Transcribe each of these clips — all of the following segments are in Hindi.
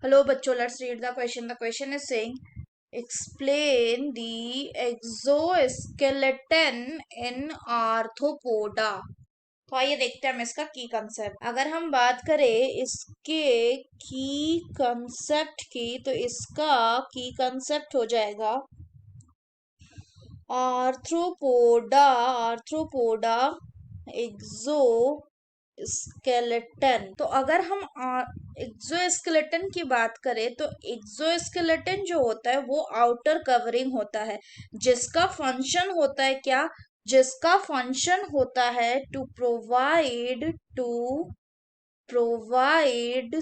Hello, बच्चों. Let's read the question. The question is saying, explain the exoskeleton in arthropoda. तो आइए देखते हैं हम इसका की कंसेप्ट. अगर हम बात करें इसके की कंसेप्ट की, तो इसका की कंसेप्ट हो जाएगा आर्थ्रोपोडा. आर्थ्रोपोडा एक्सो स्केलेटन. तो अगर हम एक्सोस्केलेटन की बात करें, तो एक्सोस्केलेटन जो होता है वो आउटर कवरिंग होता है, जिसका फंक्शन होता है क्या, जिसका फंक्शन होता है to provide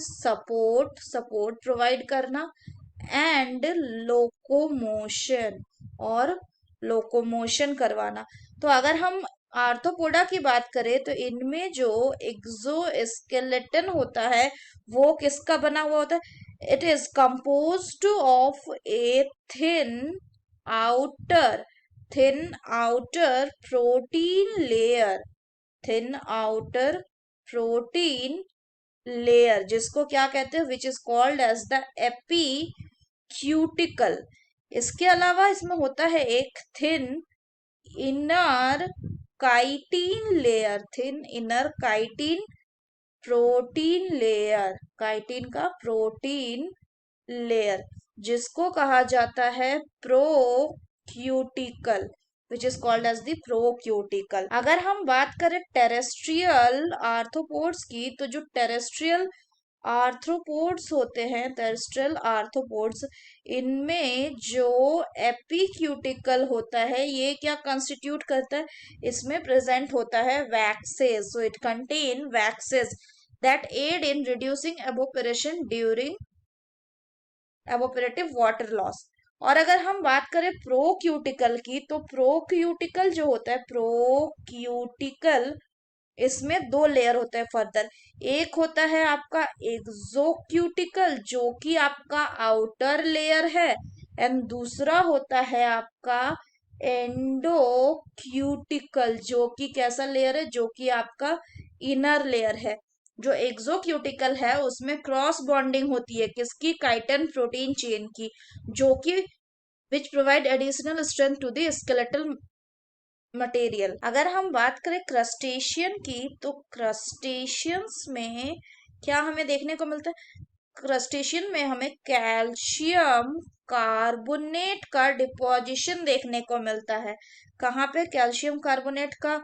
support, support provide करना, एंड लोकोमोशन, और लोकोमोशन करवाना. तो अगर हम आर्थ्रोपोडा की बात करें, तो इनमें जो एक्सोस्केलेटन होता है वो किसका बना हुआ होता है. It is composed of a outer thin outer protein layer, thin outer protein layer, जिसको क्या कहते हैं, which is called as the epicuticle. इसके अलावा इसमें होता है एक thin inner chitin layer, thin inner chitin protein layer, chitin का प्रोटीन लेयर, जिसको कहा जाता है procuticle, which is called as the procuticle. अगर हम बात करें टेरेस्ट्रियल आर्थ्रोपोड्स की, तो जो टेरेस्ट्रियल आर्थ्रोपोड्स होते हैं, टेरेस्ट्रियल आर्थ्रोपोड्स, इनमें जो एपीक्यूटिकल होता है ये क्या कंस्टिट्यूट करता है, इसमें प्रेजेंट होता है waxes. So it contain waxes that aid in reducing evaporation during evaporative water loss. और अगर हम बात करें प्रोक्यूटिकल की, तो प्रोक्यूटिकल जो होता है, प्रोक्यूटिकल, इसमें दो लेयर होते हैं फर्दर. एक होता है आपका एक्सोक्यूटिकल, जो कि आपका आउटर लेयर है, एंड दूसरा होता है आपका एंडोक्यूटिकल, जो कि कैसा लेयर है, जो कि आपका इनर लेयर है. जो एक्सोक्यूटिकल है उसमें क्रॉस बॉन्डिंग होती है किसकी, काइटिन प्रोटीन चेन की, जो कि which provide additional strength to the skeletal material. अगर हम बात करें क्रस्टेशियन की, तो क्रस्टेशियंस में क्या हमें देखने को मिलता है, क्रस्टेशियन में हमें कैल्शियम कार्बोनेट का डिपोजिशन देखने को मिलता है. कहाँ पे कैल्शियम कार्बोनेट का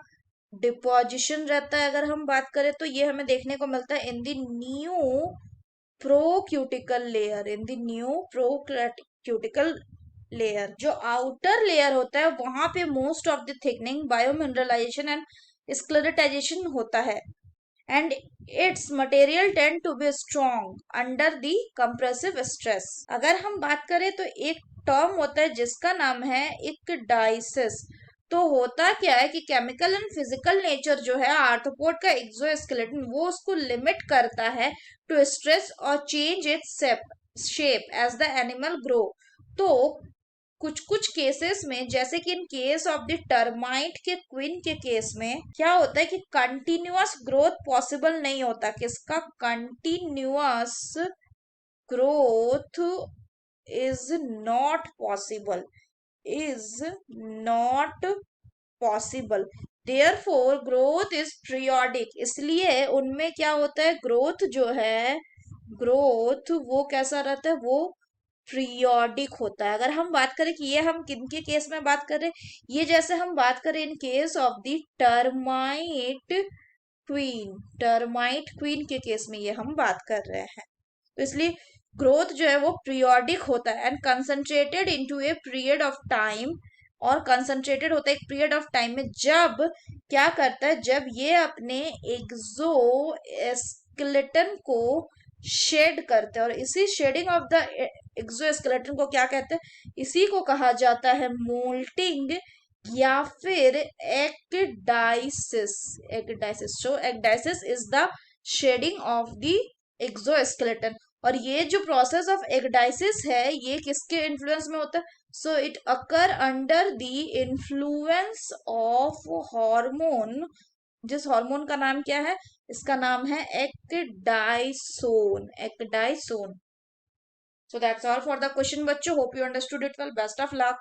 डिपोजिशन रहता है, अगर हम बात करें तो ये हमें देखने को मिलता है in the new procuticle layer, in the new procuticle layer. जो आउटर लेयर होता है वहां पे most of the thickening, biomineralization and sclerotization होता है, and its material tend to be strong under the compressive stress. अगर हम बात करें तो एक टर्म होता है जिसका नाम है इक्डाइसिस. तो होता क्या है कि केमिकल एंड फिजिकल नेचर जो है आर्थ्रोपोड का एक्सोस्केलेटन, वो उसको लिमिट करता है टू स्ट्रेस और change its shape as the animal grow. तो कुछ कुछ केसेस में, जैसे कि in case of the termite के क्वीन के केस में क्या होता है कि कंटिन्यूअस ग्रोथ पॉसिबल नहीं होता. किसका continuous growth is not possible, is not possible. Therefore growth is periodic. इसलिए उनमें क्या होता है, ग्रोथ जो है, ग्रोथ वो कैसा रहता है, वो पीरियोडिक होता है. अगर हम बात करें कि ये हम किन के केस में बात कर रहे हैं, ये जैसे हम बात करें इन case of the termite queen, termite queen के केस में ये हम बात कर रहे हैं. तो इसलिए ग्रोथ जो है वो पीरियोडिक होता है and concentrated into a period of time, और कंसंट्रेटेड होता है एक पीरियड ऑफ टाइम में. जब क्या करता है, जब ये अपने एक्सो स्केलेटन को शेड करते हैं, और इसी शेडिंग ऑफ द एक्सोस्केलेटन को क्या कहते हैं, इसी को कहा जाता है मोल्टिंग या फिर ecdysis. Ecdysis, so ecdysis is the shedding of the exoskeleton. और ये जो प्रोसेस ऑफ एक्डाइसिस है ये किसके इन्फ्लुएंस में होता है, so it occur under the influence of hormone. जिस हार्मोन का नाम क्या है, इसका नाम है ecdysone, ecdysone. So that's all for the question, बच्चों. Hope you understood it well. Best of luck.